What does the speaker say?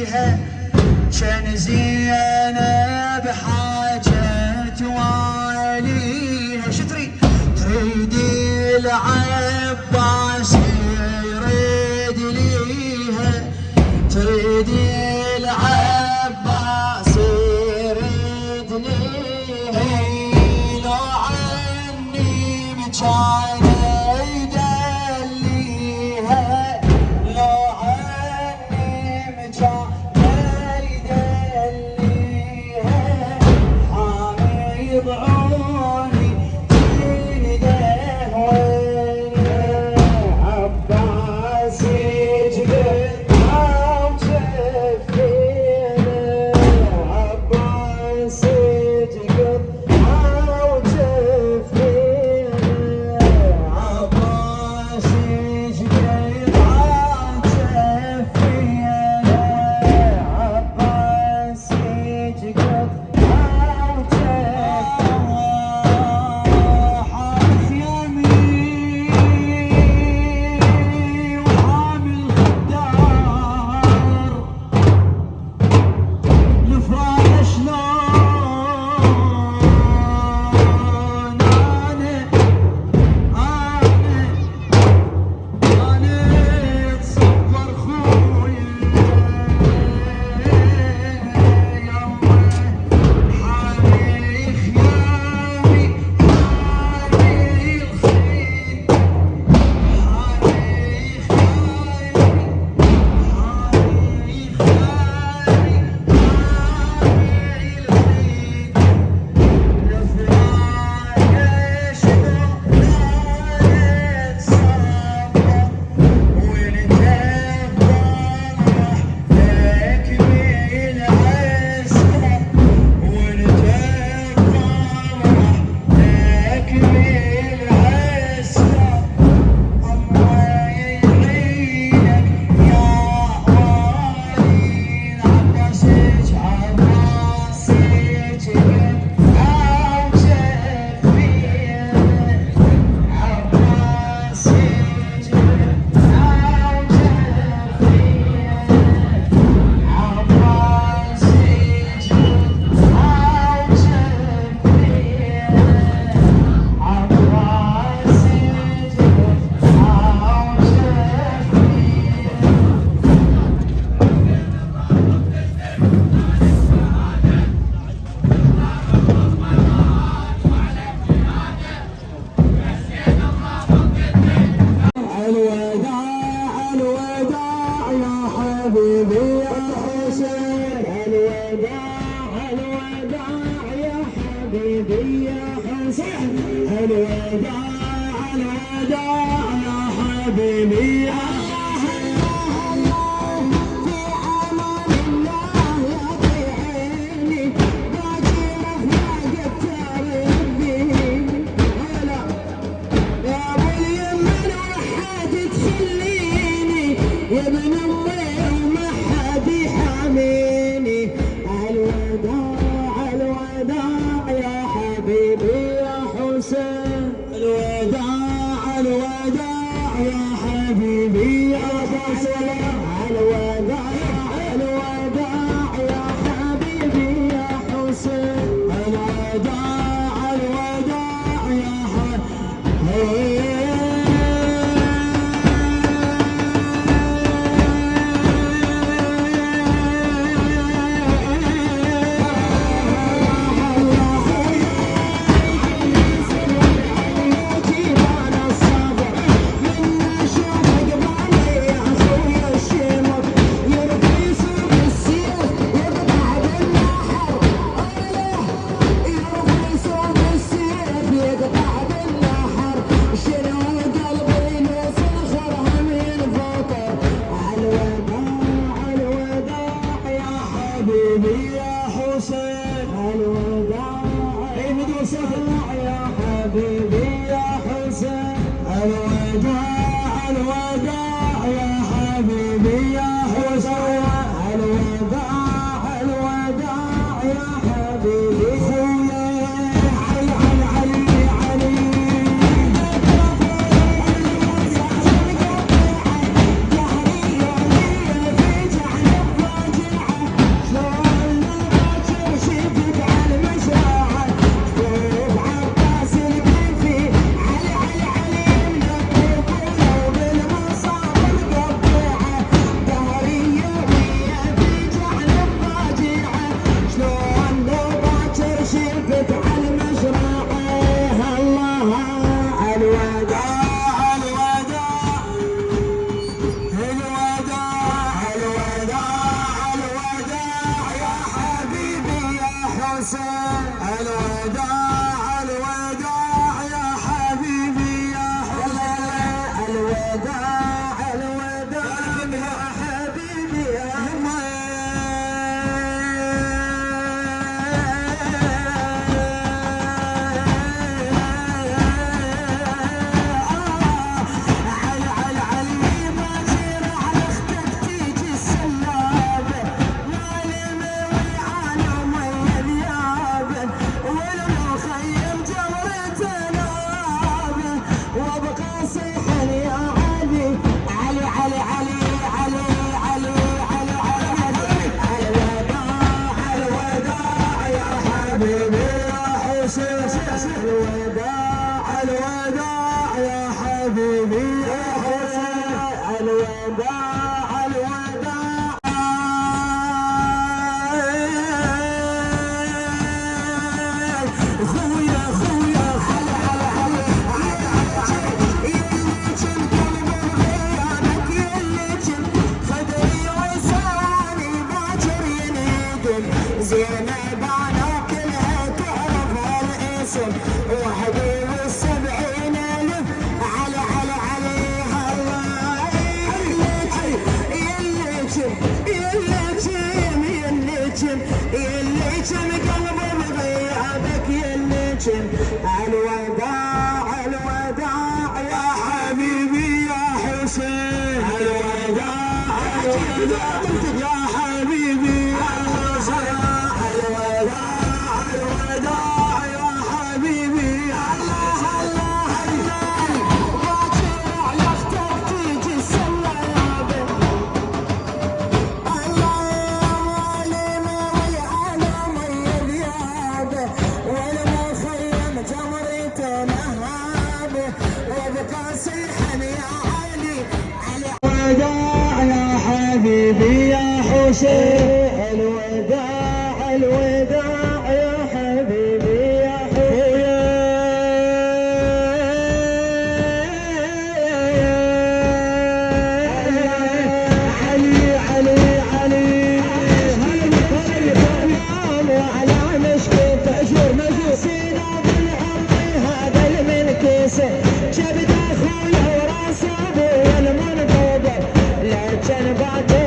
ليها كان زينب حاجة واليها. شو تريد؟ تريد العباس يريد ليها، تريد العباس يريد ليها. لو عني مكان يدليها، لو عني مكان يدليها. حامض عوني تنده وينه، عباس يجبد وجفينه، عباس يجبد وجفينه، عباس يجبد وجفينه، عباس يجبد حارس يمين وحامل خدار الفراق شلون انا اتصور خويا يما حامي خيامي حامي الخيل حامي خيامي حامي الوداع الوداع يا حبيبي يا في امان الله يا عيني باقي رفاقة تربي هلا يا ابو اليمن وحد تخليني يا ابن امي وما حد يحاميني الوداع الوداع يا حبيبي يا حسين الوداع الوداع يا حبيبي يا حسين الوداع الوداع يا حبيبي يا حسين الوداع الوداع يا حبيبي يا حبيبي يا الوداع الوداع يا حبيبي الله الله الله باكر علاقتك تيجي السلابه الله ولينا والعالم يذيابه والمخيم جمرته نهابه وبقى صيحا يا علي الوداع يا حبيبي يا حسين الوداع الوداع يا حبيبي يا حسين علي علي علي وعلى مشكل تأجر مجور سينا بالعرضي هذا المنكسه شبت اخويا وراسه ابويا المنقوبه لا جنباته